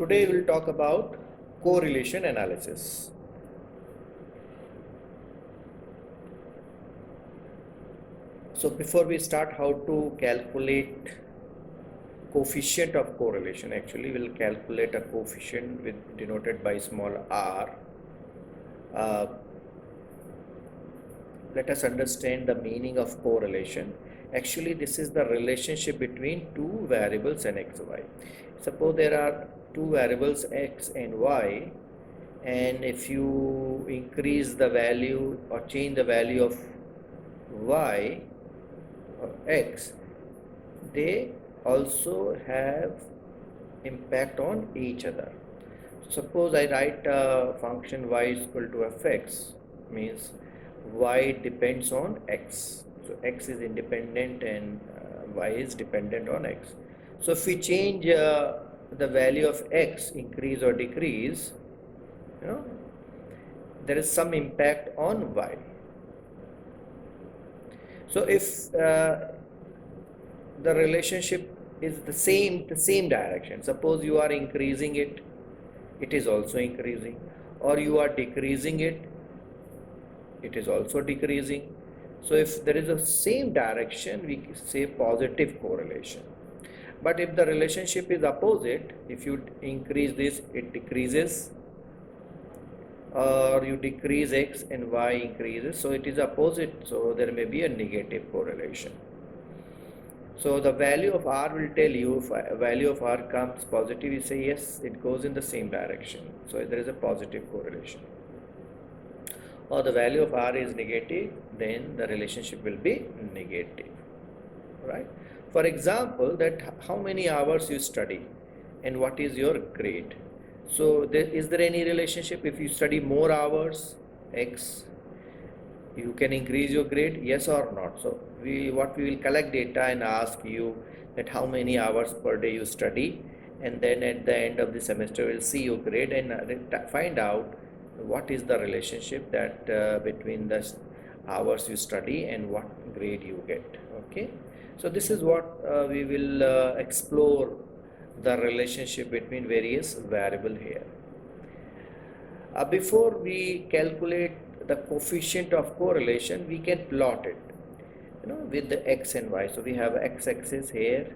Today we will talk about correlation analysis. So before we start, how to calculate coefficient of correlation? Actually, we'll calculate a coefficient denoted by small r. Let us understand the meaning of correlation. Actually, this is the relationship between two variables and x, y. Suppose there are two variables x and y, and if you increase the value or change the value of y or x, they also have impact on each other. Suppose I write a function y is equal to fx, means y depends on x. So x is independent and y is dependent on x. So if we change the value of x, increase or decrease, there is some impact on y. So if the relationship is the same direction, suppose you are increasing it, it is also increasing, or you are decreasing it, it is also decreasing. So if there is a same direction, we say positive correlation. But if the relationship is opposite, if you increase this, it decreases, or you decrease x and y increases, so it is opposite, so there may be a negative correlation. So the value of r will tell you, if a value of r comes positive, you say yes, it goes in the same direction, so there is a positive correlation. Or the value of r is negative, then the relationship will be negative, right? For example, that how many hours you study and what is your grade. So is there any relationship? If you study more hours, x, you can increase your grade, yes or not? So we will collect data and ask you that how many hours per day you study, and then at the end of the semester we'll see your grade and find out what is the relationship that between the hours you study and what grade you get. Okay, so this is what we will explore, the relationship between various variables here. Before we calculate the coefficient of correlation, we can plot it, with the x and y. So we have x-axis here,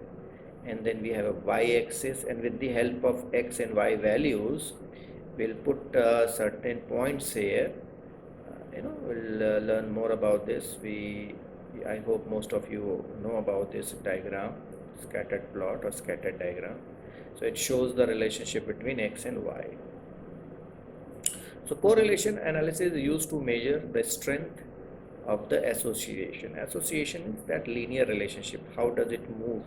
and then we have a y-axis, and with the help of x and y values, we'll put certain points here. We'll learn more about this. I hope most of you know about this diagram, scattered plot or scattered diagram. So it shows the relationship between x and y. So correlation analysis is used to measure the strength of the association. Association is that linear relationship. How does it move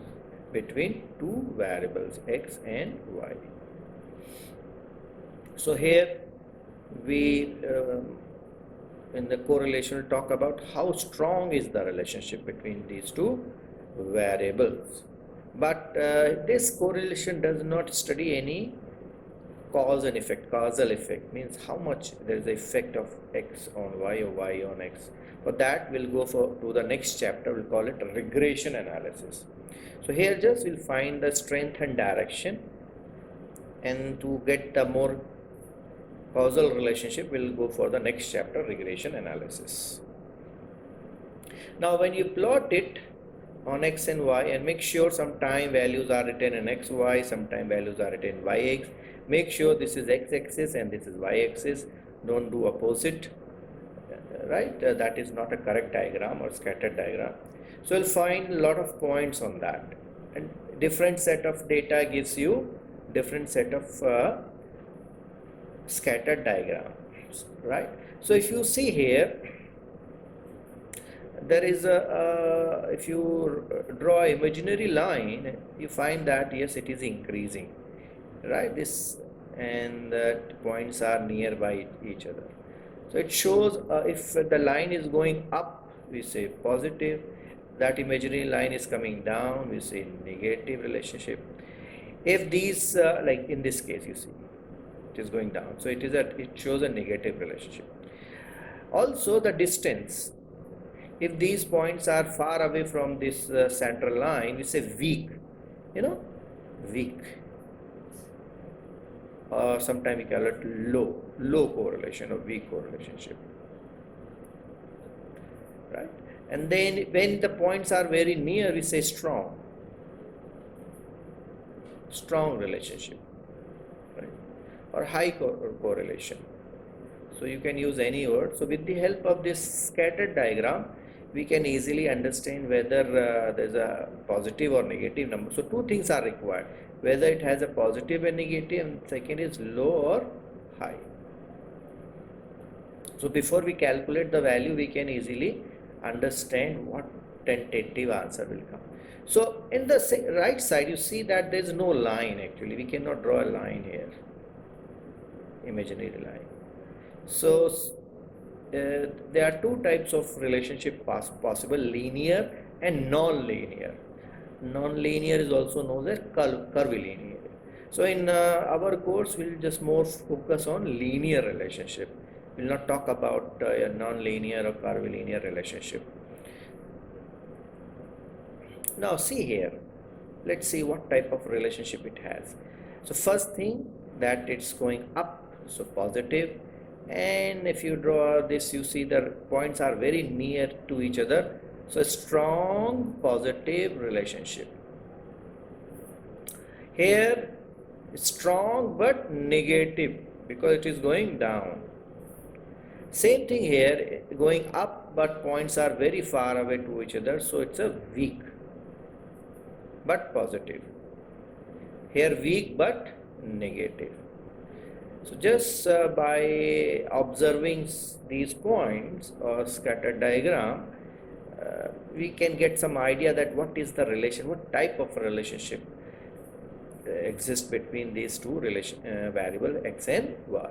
between two variables, x and y? So here we in the correlation we'll talk about how strong is the relationship between these two variables. But this correlation does not study any cause and effect. Causal effect means how much there is the effect of x on y or y on x. For that we'll go to the next chapter. We'll call it regression analysis. So here just we'll find the strength and direction, and to get the more causal relationship, we'll go for the next chapter, regression analysis. Now when you plot it on x and y, and make sure some time values are written in x, y, some time values are written in y, x. Make sure this is x-axis and this is y-axis. Don't do opposite, right? That is not a correct diagram or scattered diagram. So you'll find a lot of points on that, and different set of data gives you different set of scattered diagrams, right? So if you see here, there is if you draw an imaginary line, you find that yes, it is increasing, right? This and that points are nearby each other. So it shows if the line is going up, we say positive. That imaginary line is coming down, we say negative relationship. If these like in this case, you see it is going down, so it shows a negative relationship. Also the distance, if these points are far away from this central line, we say weak, weak. or sometimes we call it low correlation or weak correlation, right? And then when the points are very near, we say strong relationship, right? Or high correlation. So you can use any word. So with the help of this scattered diagram, we can easily understand whether there's a positive or negative number. So two things are required, whether it has a positive and negative, and second is low or high. So before we calculate the value, we can easily understand what tentative answer will come. So in the right side, you see that there is no line actually. We cannot draw a line here, imaginary line. So there are two types of relationship possible: linear and non-linear. Non-linear is also known as curvilinear. So in our course, we'll just more focus on linear relationship. We'll not talk about a non-linear or curvilinear relationship. Now see here, let's see what type of relationship it has. So first thing, that it's going up, so positive. And if you draw this, you see the points are very near to each other, so a strong positive relationship. Here strong but negative because it is going down. Same thing here, going up but points are very far away to each other, so it's a weak but positive. Here weak but negative. So just by observing these points or scattered diagram, we can get some idea that what is the relation, what type of relationship exists between these two variable x and y.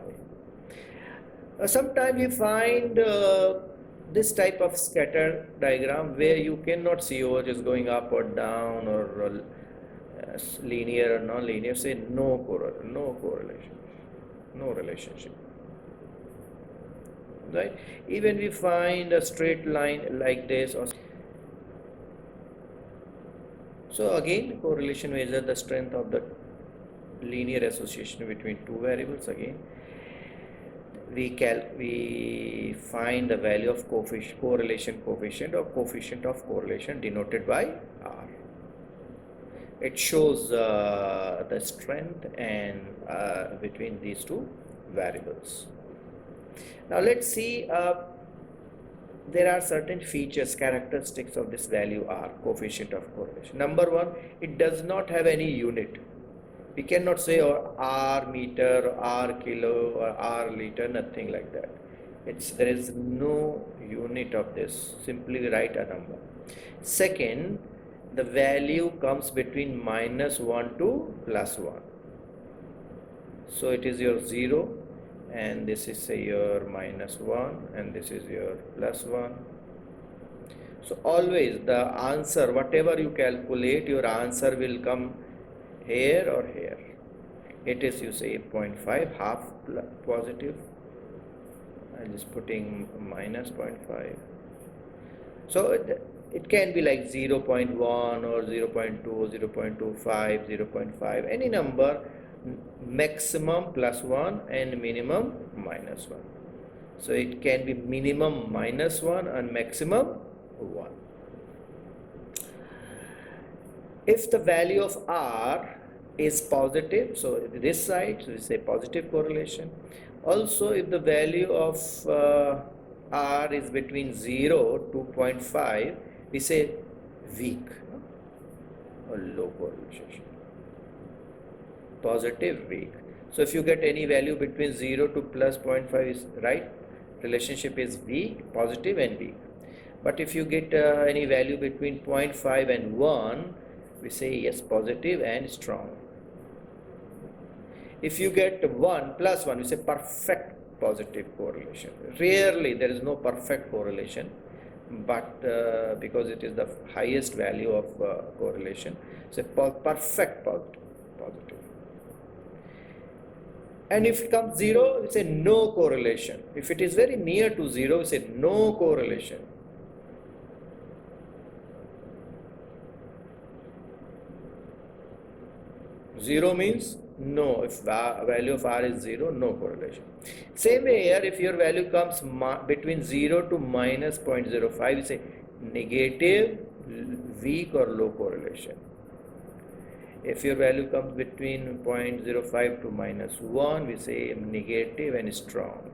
Sometimes you find this type of scatter diagram where you cannot see whether it is going up or down or linear or non-linear. Say no correlation, no relationship, right? Even we find a straight line like this, or so again correlation measure the strength of the linear association between two variables. Again we find the value of correlation coefficient or coefficient of correlation denoted by R. It shows the strength and between these two variables. Now let's see, there are certain features, characteristics of this value R, coefficient of correlation. Number one, it does not have any unit. We cannot say R meter, or R kilo, or R liter, nothing like that. There is no unit of this. Simply write a number. Second, the value comes between -1 to +1. So it is your 0, and this is say your -1, and this is your +1. So always the answer, whatever you calculate, your answer will come here or here. It is, you say, 0.5, half positive. I'm just putting -0.5. So it can be like 0.1 or 0.2, 0.25, 0.5, any number, maximum +1 and minimum -1. So it can be minimum -1 and maximum 1. If the value of R is positive, so this side, so we say positive correlation. Also, if the value of R is between 0 to 0.5, we say weak or low correlation. Positive, weak. So if you get any value between 0 to +0.5 is right, relationship is weak, positive and weak. But if you get any value between 0.5 and 1, we say yes, positive and strong. If you get 1 + 1, we say perfect positive correlation. Rarely there is no perfect correlation, but because it is the highest value of correlation, so perfect positive. And if it comes 0, we say no correlation. If it is very near to 0, we say no correlation. Zero means No, if value of R is 0, no correlation. Same way here, if your value comes between 0 to minus 0.05, we say negative, weak or low correlation. If your value comes between 0.05 to minus 1, we say negative and strong.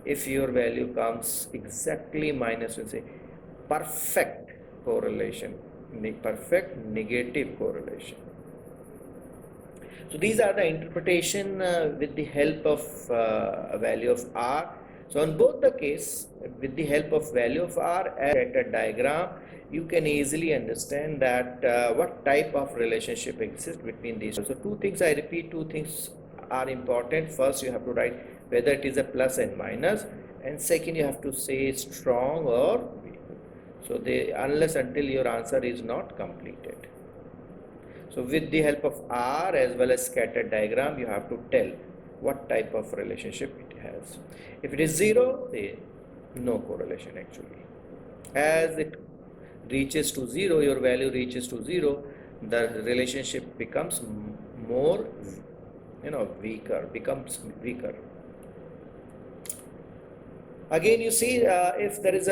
If your value comes exactly minus, we say perfect correlation, perfect negative correlation. So these are the interpretation with the help of a value of R. So on both the case, with the help of value of R and a diagram, you can easily understand that what type of relationship exists between these. So two things, I repeat, two things are important. First, you have to write whether it is a plus and minus, and second, you have to say strong or weak. So unless until your answer is not completed. So with the help of R as well as scattered diagram, you have to tell what type of relationship it has. If it is 0, no correlation actually. As it reaches to 0, your value reaches to 0, the relationship becomes more, weaker, becomes weaker. Again, you see, if there is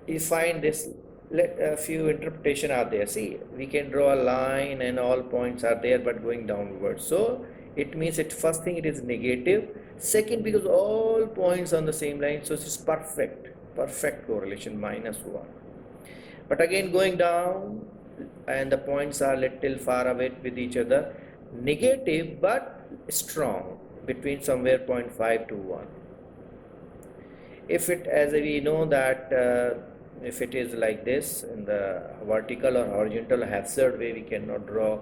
you find this, a few interpretation are there. See, we can draw a line and all points are there but going downwards. So it means first thing it is negative. Second, because all points on the same line, so it is perfect correlation, minus 1. But again going down and the points are little far away with each other, negative but strong, between somewhere 0.5 to 1. If it, as we know that if it is like this in the vertical or horizontal hazard way, we cannot draw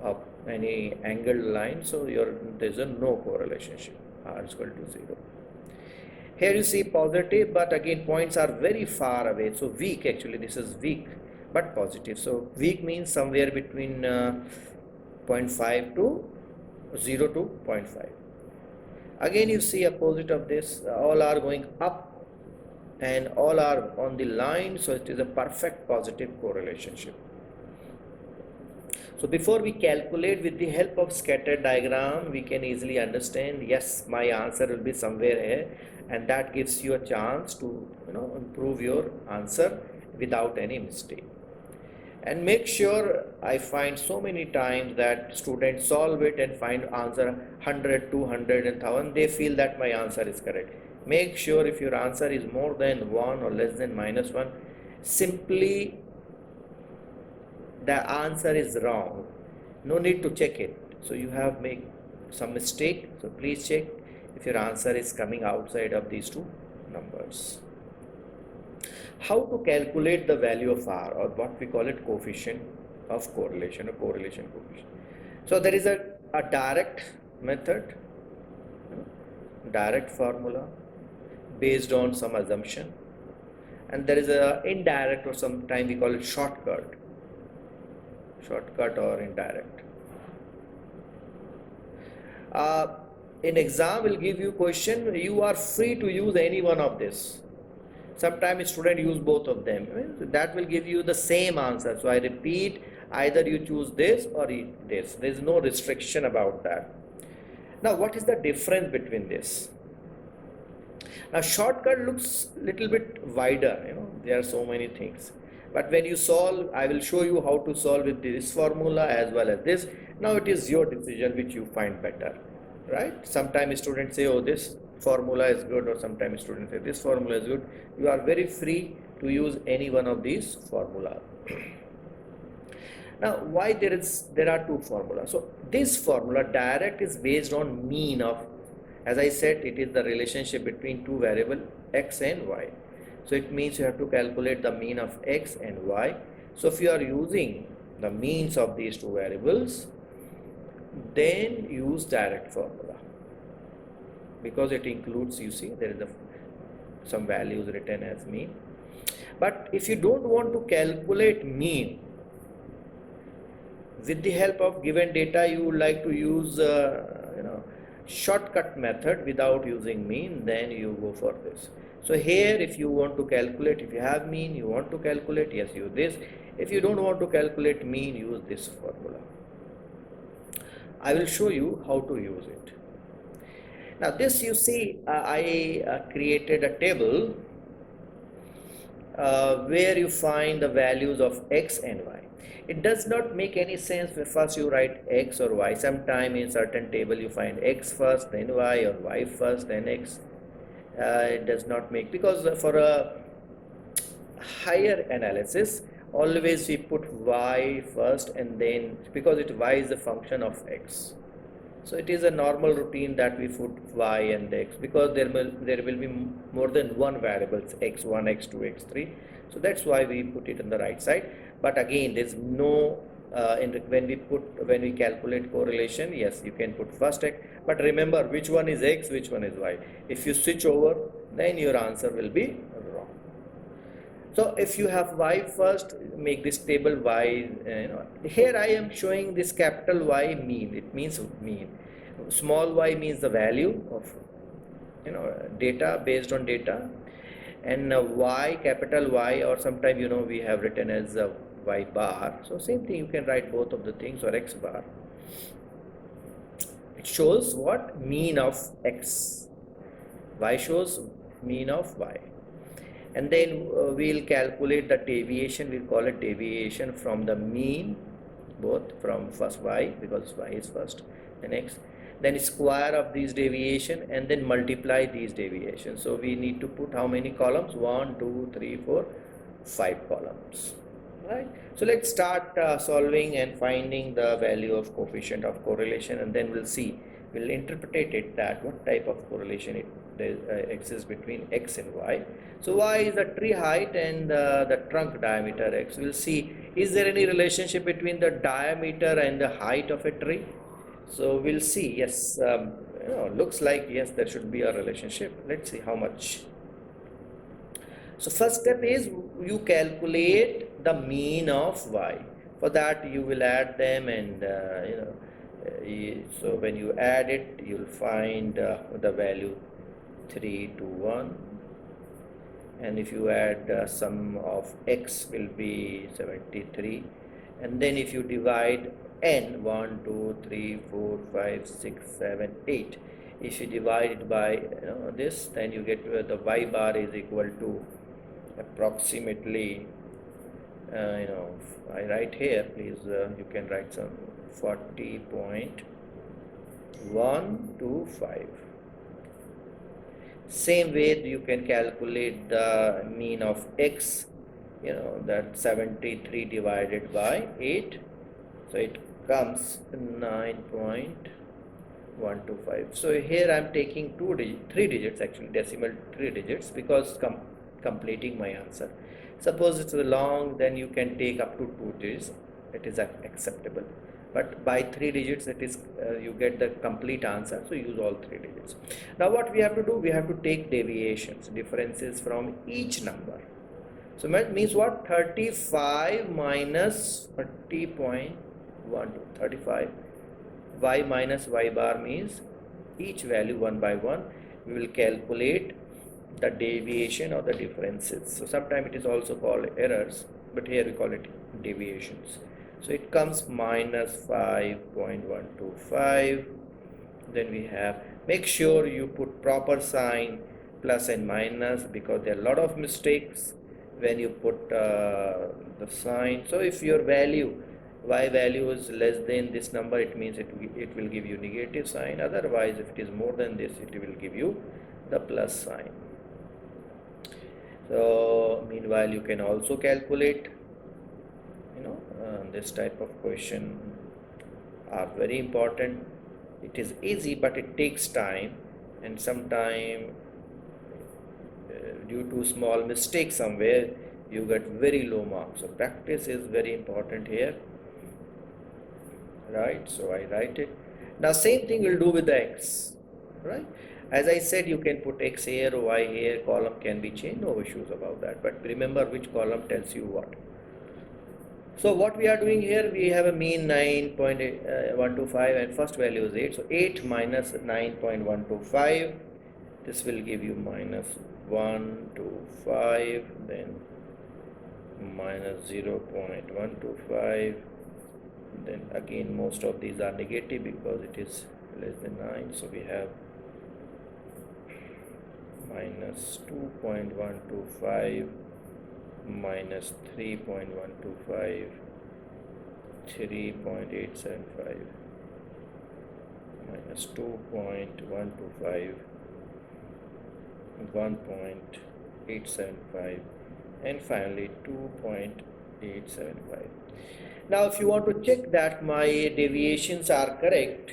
up any angled line, so there is no correlation, R is equal to 0. Here you see positive, but again points are very far away, so weak, actually this is weak but positive. So weak means somewhere between 0.5 to 0 to 0.5. Again you see opposite of this, all are going up and all are on the line, so it is a perfect positive correlation. So before we calculate, with the help of scattered diagram, we can easily understand, yes, my answer will be somewhere here, and that gives you a chance to improve your answer without any mistake. And make sure, I find so many times that students solve it and find answer 100, 200 and 1000, they feel that my answer is correct. Make sure if your answer is more than 1 or less than minus 1, simply the answer is wrong. No need to check it. So you have made some mistake. So please check if your answer is coming outside of these two numbers. How to calculate the value of R, or what we call it coefficient of correlation or correlation coefficient. So there is a direct method, direct formula based on some assumption, and there is a indirect, or sometimes we call it shortcut or indirect. In exam will give you question, you are free to use any one of this. Sometimes student use both of them, that will give you the same answer. So I repeat, either you choose this or this, there is no restriction about that. Now what is the difference between this? Now shortcut looks little bit wider, there are so many things, but when you solve, I will show you how to solve with this formula as well as this. Now it is your decision which you find better, right? Sometimes students say, oh, this formula is good, or sometimes students say this formula is good. You are very free to use any one of these formula. Now why there are two formulas? So this formula direct is based on mean of, as I said, it is the relationship between two variables x and y. So it means you have to calculate the mean of x and y. So if you are using the means of these two variables, then use direct formula, because it includes, you see, there is some values written as mean. But if you don't want to calculate mean, with the help of given data, you would like to use shortcut method without using mean, then you go for this. So here, if you want to calculate, if you have mean, you want to calculate, yes, use this. If you don't want to calculate mean, use this formula. I will show you how to use it. Now this, you see, I created a table where you find the values of x and y. It does not make any sense when first you write x or y. Sometime in certain table you find x first, then y, or y first, then x. It does not make, because for a higher analysis, always we put y first, and then, because y is a function of x. So it is a normal routine that we put y and x, because there will be more than one variables, x1, x2, x3. So that's why we put it on the right side. But again, there's no when we calculate correlation, yes, you can put first x, but remember which one is x, which one is y. If you switch over, then your answer will be wrong. So if you have y first, make this table y. Here I am showing this capital Y mean. It means mean. Small y means the value of data, based on data, and y, capital Y, or sometimes we have written as y bar. So same thing, you can write both of the things, or x bar. It shows what? Mean of x. Y shows mean of y. And then we'll calculate the deviation. We'll call it deviation from the mean, both from first y, because y is first, and x, then square of these deviation, and then multiply these deviations. So we need to put how many columns? 1, 2, 3, 4, 5 columns, right? So let's start solving and finding the value of coefficient of correlation, and then we'll interpret it that what type of correlation it exists between x and y. So y is the tree height and the trunk diameter x. We'll see, is there any relationship between the diameter and the height of a tree? So we'll see. Yes, looks like yes, there should be a relationship. Let's see how much. So first step is you calculate the mean of y. For that you will add them, and so when you add it, you'll find the value 321, and if you add sum of x will be 73, and then if you divide n, 1, 2, 3, 4, 5, 6, 7, 8, if you divide it by this, then you get the y bar is equal to approximately I write here, please, you can write some 40.125. Same way you can calculate the mean of x, that 73 divided by 8, so it comes 9.125. So here I am taking 3 digits, actually decimal 3 digits, because completing my answer. Suppose it's long, then you can take up to 2 digits, it is acceptable. But by 3 digits, it is you get the complete answer, so use all 3 digits. Now what we have to do, we have to take deviations, differences from each number. So that means what? 35 minus 30.12, 35. Y minus y bar means each value one by one. We will calculate the deviation or the differences. So sometimes it is also called errors, but here we call it deviations. So it comes minus 5.125. Then we have, make sure you put proper sign, plus and minus, because there are a lot of mistakes when you put the sign. So if your value, y value is less than this number, it means it will give you negative sign. Otherwise, if it is more than this, it will give you the plus sign. So meanwhile, you can also calculate, this type of question are very important. It is easy, but it takes time, and sometime due to small mistake somewhere, you get very low marks. So practice is very important here, right? So I write it. Now same thing we'll do with the x, right? As I said, you can put x here, y here, column can be changed, no issues about that, but remember which column tells you what. So what we are doing here, we have a mean 9.125 and first value is 8. So 8 minus 9.125, this will give you minus 125, then minus 0.125, Then again most of these are negative because it is less than 9, so we have minus 2.125 minus 3.125 3.875 minus 2.125 1.875 and finally 2.875. Now if you want to check that my deviations are correct,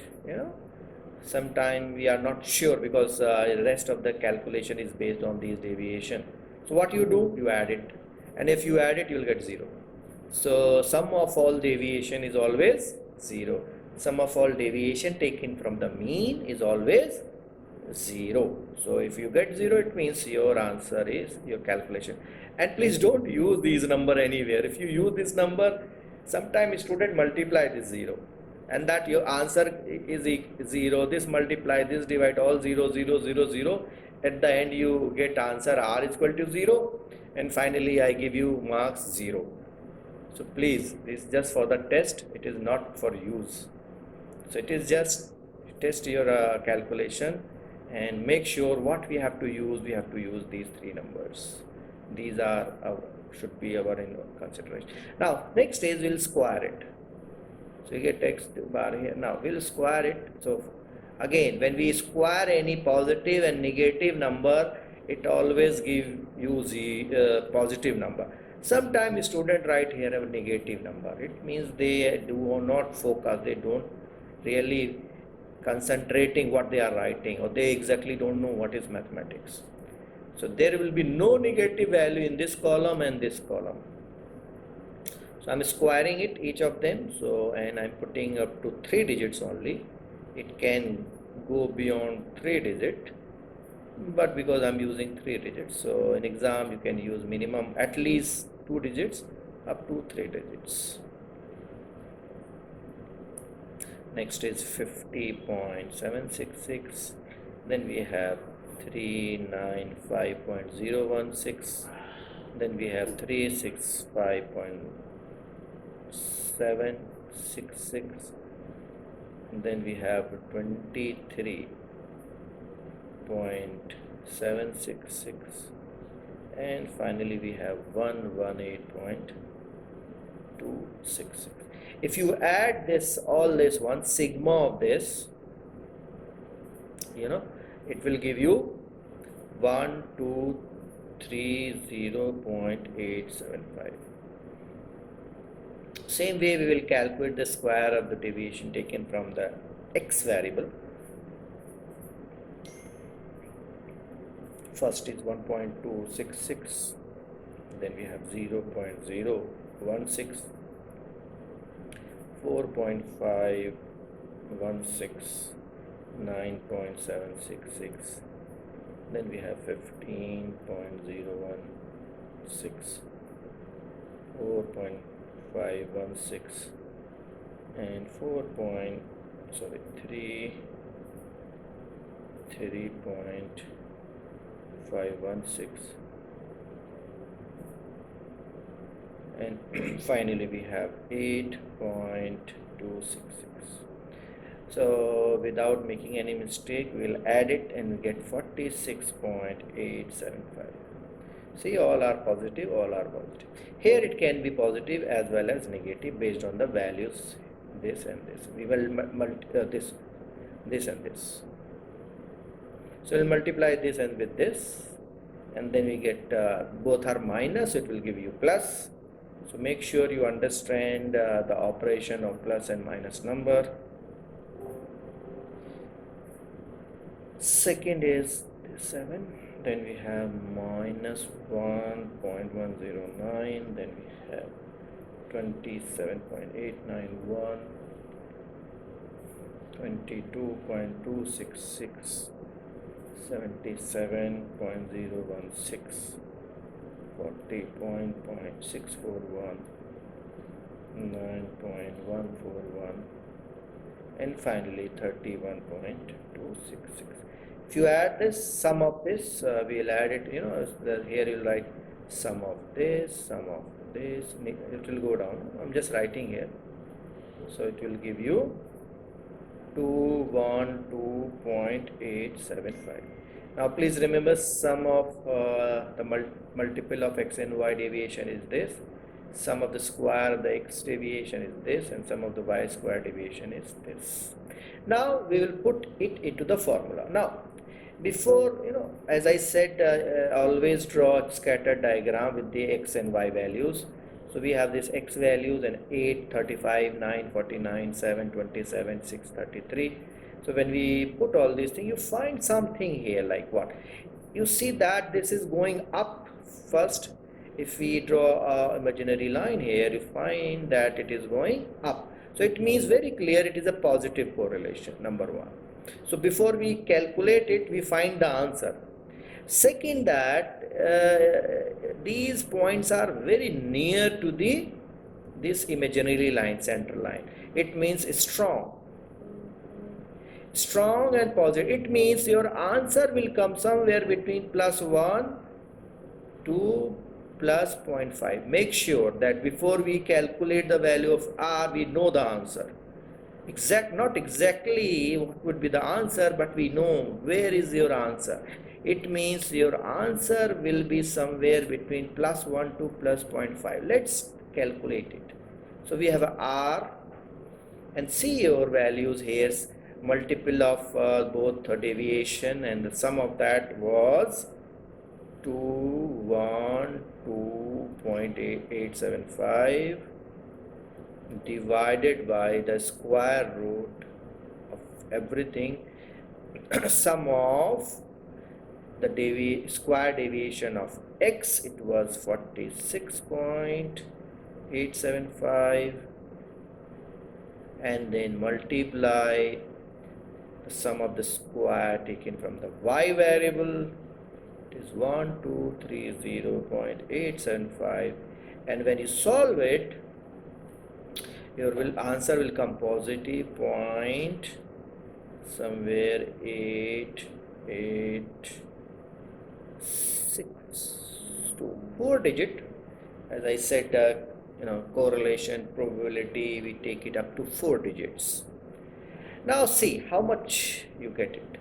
sometime we are not sure because the rest of the calculation is based on these deviation. So what you do, you add it, and if you add it you will get 0. So sum of all deviation is always 0. Sum of all deviation taken from the mean is always 0. So if you get 0, it means your answer is your calculation. And please don't use these number anywhere. If you use this number, sometimes student multiply this 0 and that your answer is 0. This multiply, this divide, all 0 0 0 0. At the end you get answer r is equal to 0, and finally I give you marks 0. So please, this is just for the test, it is not for use. So it is just test your calculation and make sure what we have to use. We have to use these three numbers. These are should be our in consideration. Now next is we'll square it. So you get x bar here. Now we'll square it. So again, when we square any positive and negative number, it always give you the positive number. Sometimes student write here a negative number. It means they do not focus. They don't really concentrating what they are writing, or they exactly don't know what is mathematics. So there will be no negative value in this column and this column. So I'm squaring it, each of them. So, and I'm putting up to 3 digits only. It can go beyond 3 digits, but because I'm using 3 digits, so in exam you can use minimum at least 2 digits up to 3 digits. Next is 50.766. Then we have 395.016. Then we have 365.766. Then we have 23.766. And finally we have 118.266. If you add this, all this one sigma of this, it will give you 1230.875. Same way we will calculate the square of the deviation taken from the x variable. First is 1.266, then we have 0.016, 4.516, 9.766, then we have 15.016, 4.516, and 3.516, and finally we have 8.266. So without making any mistake, we will add it and we get 46.875. See, all are positive, all are positive. Here it can be positive as well as negative based on the values, this and this. We will this and this. So we'll multiply this and with this, and then we get both are minus, it will give you plus. So make sure you understand the operation of plus and minus number. Second is 7, then we have minus 1.109, then we have 27.891, 22.266, 77.016, 40.641, 9.141, and finally 31.266. If you add this, sum of this, we'll add it, here you'll write sum of this, it will go down. I'm just writing here. So it will give you 212.875. Now please remember, sum of the multiple of x and y deviation is this, sum of the square of the x deviation is this, and sum of the y square deviation is this. Now we will put it into the formula. Now before, as I said, always draw a scatter diagram with the x and y values. So we have this x values and 8, 35, 9, 49, 7, 27, 6, 33. So when we put all these things, you find something here like what? You see that this is going up first. If we draw an imaginary line here, you find that it is going up. So it means very clear it is a positive correlation, number one. So before we calculate it, we find the answer. Second, that these points are very near to this imaginary line, center line. It means strong and positive. It means your answer will come somewhere between +1 to +0.5. Make sure that before we calculate the value of r, we know the answer. Not exactly what would be the answer, but we know where is your answer. It means your answer will be somewhere between +1 to +0.5. Let's calculate it. So we have a r, and see your values here, multiple of both deviation, and the sum of that was 212.875 divided by the square root of everything. Sum of the square deviation of x, it was 46.875, and then multiply the sum of the square taken from the y variable. It is 1230.875, and when you solve it, your answer will come positive point somewhere 886, 4 digit. As I said, correlation probability, we take it up to 4 digits. Now see how much you get it.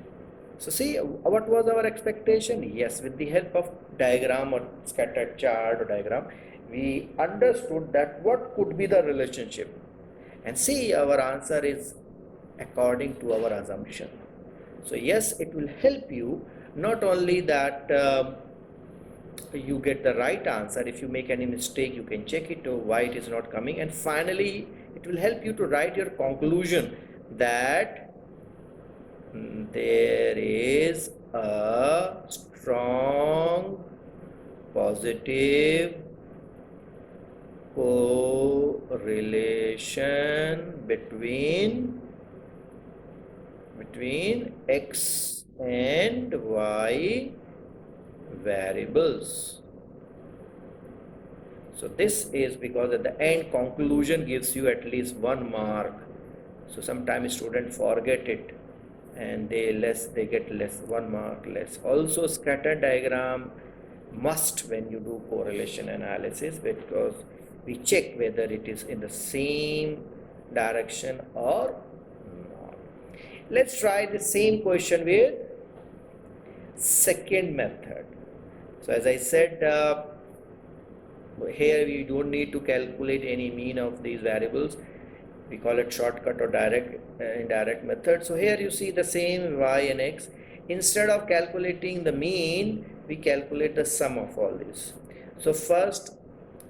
So see, what was our expectation? Yes, with the help of diagram or scattered chart or diagram, we understood that what could be the relationship. And see, our answer is according to our assumption. So yes, it will help you, not only that you get the right answer. If you make any mistake, you can check it, why it is not coming, and finally it will help you to write your conclusion that there is a strong positive correlation between x and y variables. So this is because at the end conclusion gives you at least 1 mark. So sometimes students forget it and they get less, 1 mark less. Also scatter diagram must when you do correlation analysis, because we check whether it is in the same direction or not. Let's try the same question with second method. So as I said, here we don't need to calculate any mean of these variables. We call it shortcut or indirect method. So here you see the same y and x. Instead of calculating the mean, we calculate the sum of all these. So first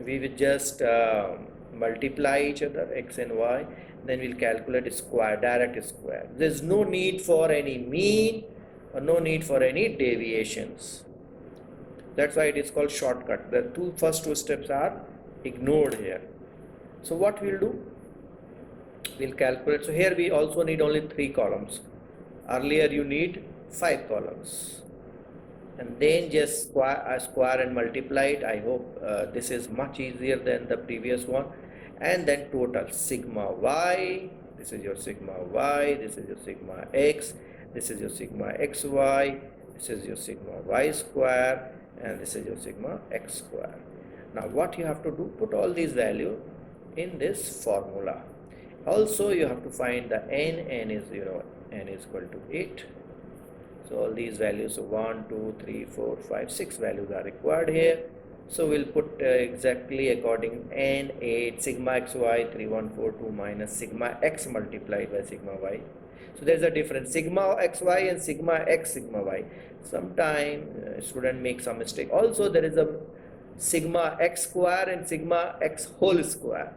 we will just multiply each other, x and y, then we'll calculate a square, direct square. There's no need for any mean or no need for any deviations. That's why it is called shortcut. The first two steps are ignored here. So what we'll do, we'll calculate. So here we also need only 3 columns. Earlier you need 5 columns, and then just square and multiply it. I hope this is much easier than the previous one. And then total sigma y, this is your sigma y, this is your sigma x, this is your sigma xy, this is your sigma y square, and this is your sigma x square. Now what you have to do, put all these values in this formula. Also you have to find the n is n is equal to 8. So all these values, so 1, 2, 3, 4, 5, 6 values are required here. So we'll put exactly according n 8 sigma xy 3142 minus sigma x multiplied by sigma y. So there's a difference, sigma xy and sigma x sigma y. Sometime student makes some mistake. Also there is a sigma x square and sigma x whole square.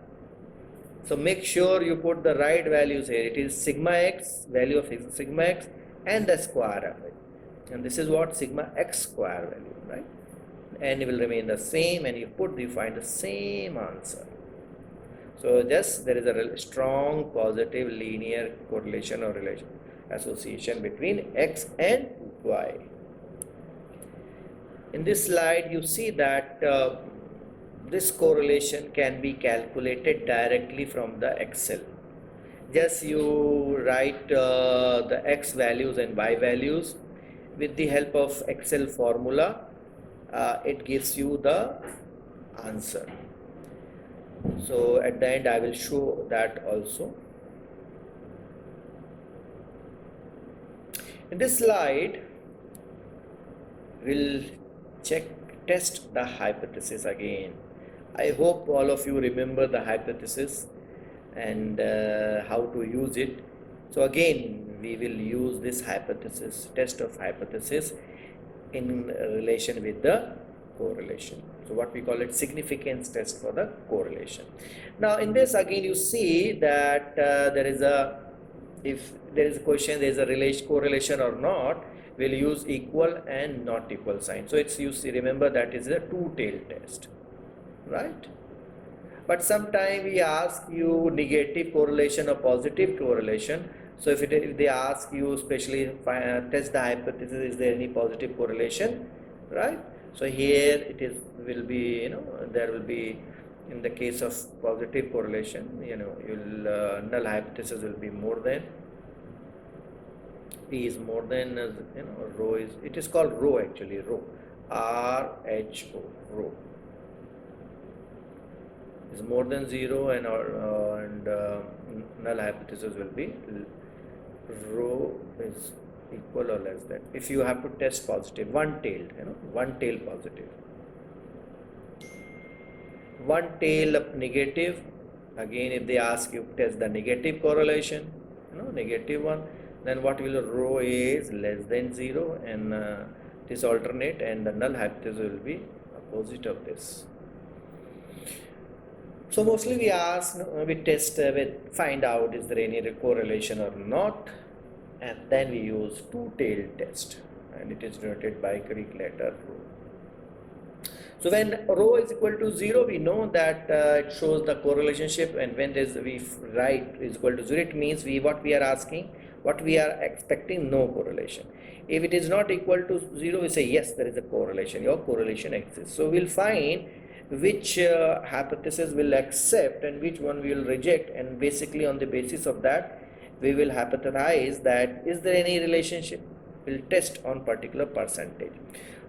So make sure you put the right values here. It is sigma x, value of sigma x and the square of it. And this is what sigma x square value, right? And it will remain the same, and you find the same answer. So just there is a strong positive linear correlation or relation association between x and y. In this slide you see that this correlation can be calculated directly from the Excel. Just you write the x values and y values with the help of Excel formula. It gives you the answer. So at the end I will show that also. In this slide we'll test the hypothesis again. I hope all of you remember the hypothesis and how to use it. So again we will use this hypothesis, test of hypothesis, in relation with the correlation. So what we call it, significance test for the correlation. Now in this again you see that if there is a question, there is a correlation or not, we'll use equal and not equal sign. So it's, you see, remember that is a two-tailed test, right? But sometimes we ask you negative correlation or positive correlation. So if they ask you especially test the hypothesis, is there any positive correlation, right? So here it is, will be, there will be, in the case of positive correlation, you'll null hypothesis will be more than, P is more than, rho is, it is called rho actually, rho, RHO, rho is more than 0, and null hypothesis will be rho is equal or less than. If you have to test positive, one-tailed, one-tail positive, one-tail of negative, again if they ask you test the negative correlation, negative one, then what will rho is less than 0, and this alternate, and the null hypothesis will be opposite of this. So mostly we ask, we test, we find out is there any correlation or not, and then we use two-tailed test, and it is denoted by Greek letter rho. So when rho is equal to 0, we know that it shows the correlationship, and when we write is equal to 0, it means what we are asking, what we are expecting, no correlation. If it is not equal to 0, we say yes, there is a correlation, your correlation exists. So we'll find which hypothesis will accept and which one we will reject, and basically on the basis of that we will hypothesize that is there any relationship. We'll test on particular percentage.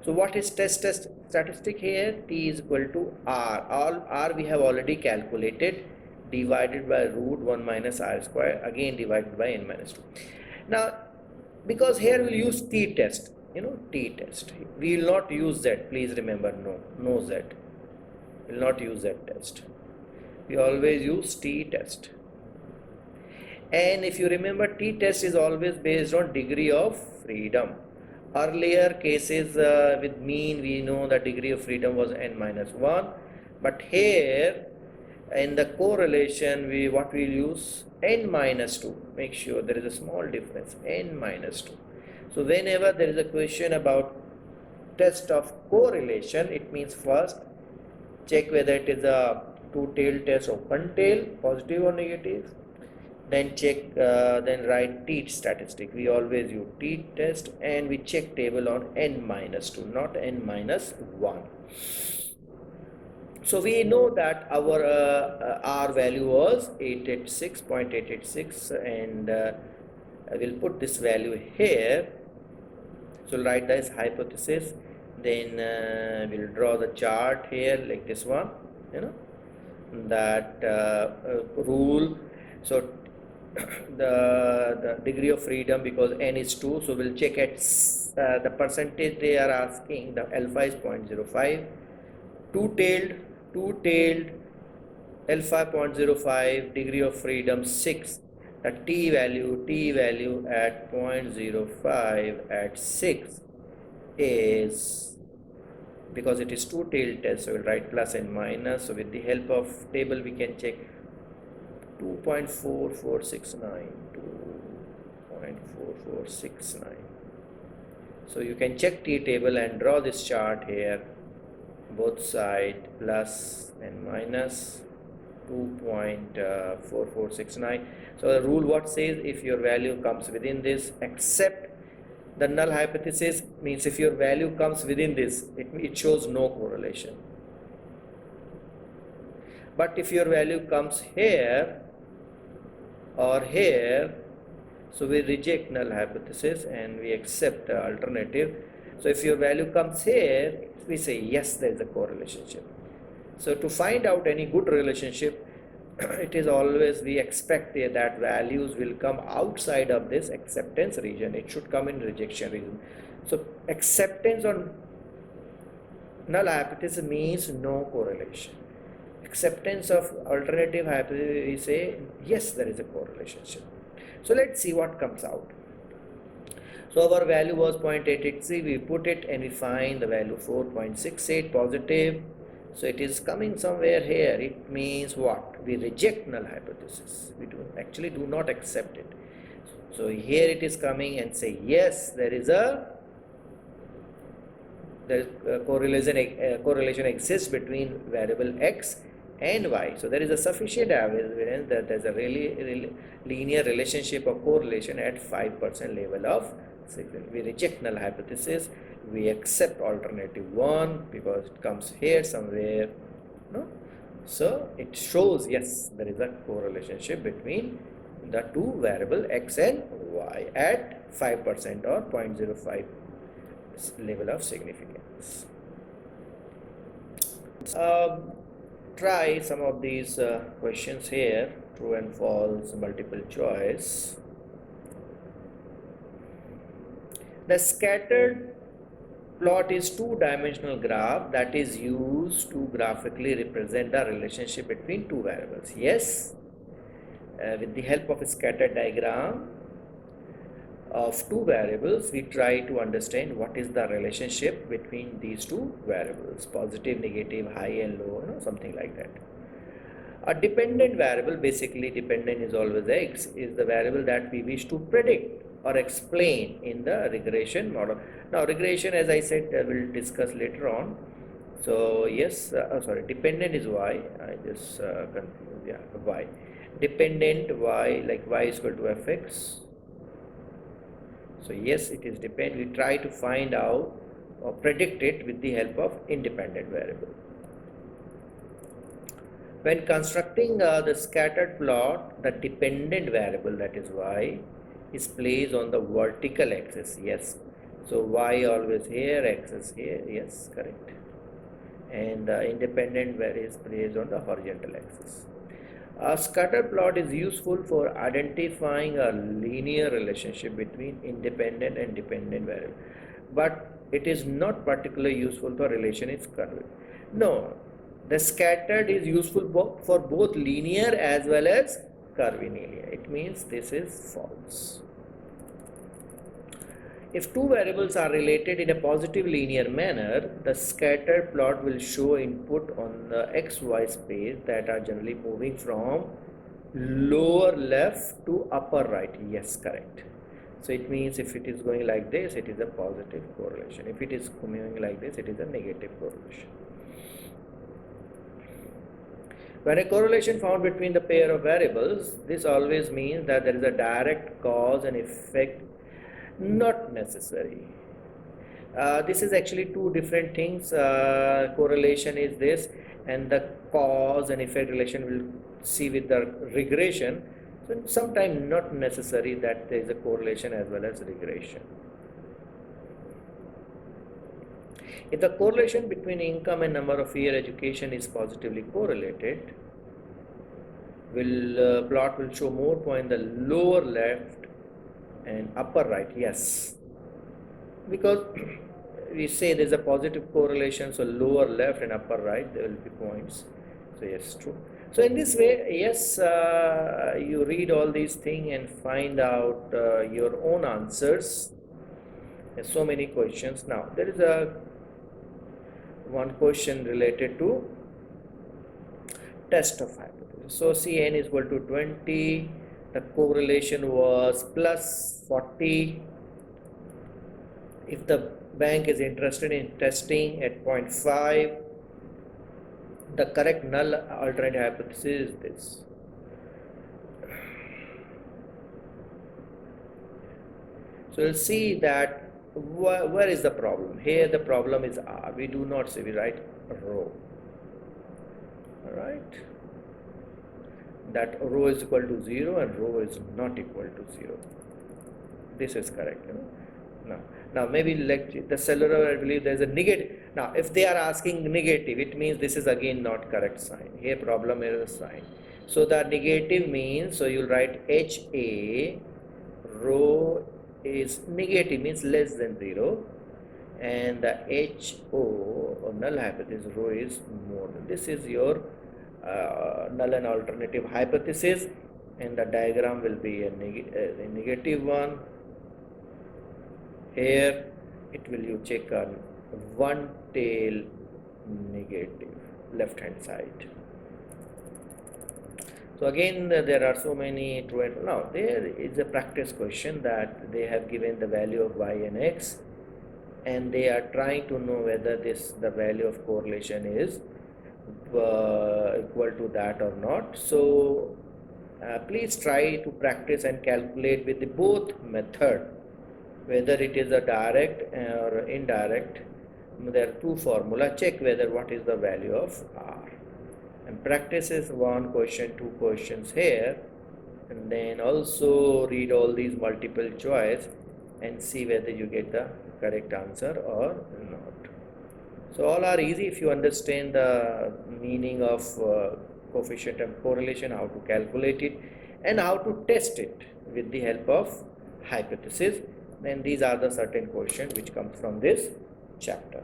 So what is test statistic here? T is equal to R. All R we have already calculated, divided by root 1 minus R square, again divided by n minus 2. Now because here we'll use T test, T test, we will not use Z, please remember, no Z, will not use that test, we always use T test. And if you remember, T test is always based on degree of freedom. Earlier cases with mean, we know the degree of freedom was n minus 1, but here in the correlation what we will use n minus 2. Make sure there is a small difference, n minus 2. So whenever there is a question about test of correlation, it means first check whether it is a two-tailed test or one-tail, positive or negative. Then check, then write T statistic. We always use T test, and we check table on n minus 2, not n minus 1. So we know that our R value was 886.886, and I will put this value here. So we'll write this hypothesis, then we'll draw the chart here like this one, that rule. So the degree of freedom, because n is 2, so we'll check at the percentage they are asking. The alpha is 0.05, two-tailed alpha 0.05, degree of freedom 6. The t value at 0.05 at 6 is, because it is two-tailed test, so we'll write plus and minus. So with the help of table we can check 2.4469, 2.4469. So you can check t table and draw this chart here, both side plus and minus 2.4469. So the rule what says, if your value comes within this, except the null hypothesis, means if your value comes within this, it shows no correlation. But if your value comes here or here, so we reject null hypothesis and we accept the alternative. So if your value comes here, we say yes, there is a correlationship. So to find out any good relationship, it is always, we expect that values will come outside of this acceptance region. It should come in rejection region. So acceptance on null hypothesis means no correlation. Acceptance of alternative hypothesis, we say yes, there is a correlation. So let's see what comes out. So our value was 0.883, we put it and we find the value 4.68 positive. So it is coming somewhere here. It means what? We reject null hypothesis. We do not accept it. So here it is coming and say yes, there is a correlation exists between variable x and y. So there is a sufficient evidence that there is a really linear relationship or correlation at 5% level of signal. We reject null hypothesis. We accept alternative 1 because it comes here somewhere. No? So it shows yes, there is a correlation between the two variable x and y at 5% or 0.05 level of significance. Try some of these questions here, true and false, multiple choice. The scattered plot is two-dimensional graph that is used to graphically represent the relationship between two variables. Yes, with the help of a scatter diagram of two variables, we try to understand what is the relationship between these two variables, positive, negative, high and low, something like that. A dependent variable, basically dependent is always x, is the variable that we wish to predict or explain in the regression model. Now regression, as I said, we'll discuss later on. So yes, dependent is y. I just confused, yeah, y. Dependent y, like y is equal to fx. So yes, it is dependent. We try to find out or predict it with the help of independent variable. When constructing the scattered plot, the dependent variable, that is y, is placed on the vertical axis. Yes. So y always here, x is here. Yes, correct. And the independent variable is placed on the horizontal axis. A scatter plot is useful for identifying a linear relationship between independent and dependent variable, but it is not particularly useful for relation is curved. No, the scattered is useful for both linear as well as curvilinear. It means this is false. If two variables are related in a positive linear manner, the scattered plot will show input on the xy space that are generally moving from lower left to upper right. Yes, correct. So it means if it is going like this, it is a positive correlation. If it is moving like this, it is a negative correlation. When a correlation found between the pair of variables, this always means that there is a direct cause and effect. Not necessary. This is actually two different things. Correlation is this, and the cause and effect relation will see with the regression. So sometimes not necessary that there is a correlation as well as regression. If the correlation between income and number of year education is positively correlated, Will plot will show more point in the lower left and upper right? Yes, because we say there's a positive correlation, so lower left and upper right there will be points. So yes, true. So in this way, yes, you read all these things and find out your own answers. There's so many questions. Now there is a one question related to test of hypothesis. So Cn is equal to 20. The correlation was plus 40. If the bank is interested in testing at 0.5, the correct null alternative hypothesis is this. So you'll see that where is the problem? Here the problem is R. We do not say, we write rho. Alright. That rho is equal to 0 and rho is not equal to 0. This is correct. Now maybe like the cellular, I believe there is a negative. Now if they are asking negative, it means this is again not correct sign. Here problem is a sign. So the negative means, so you'll write HA, rho is negative, means less than 0, and the HO or null hypothesis rho is more than. This is your null and alternative hypothesis, and the diagram will be a negative one. Here it will you check on one tail negative left hand side. So again there are so many true and now there is a practice question that they have given the value of y and x, and they are trying to know whether the value of correlation is equal to that or not. So please try to practice and calculate with the both method, whether it is a direct or indirect. There are two formula. Check whether what is the value of R, and practice is one question, two questions here, and then also read all these multiple choice and see whether you get the correct answer or not. So all are easy if you understand the meaning of coefficient of correlation, how to calculate it and how to test it with the help of hypothesis. Then these are the certain questions which comes from this chapter.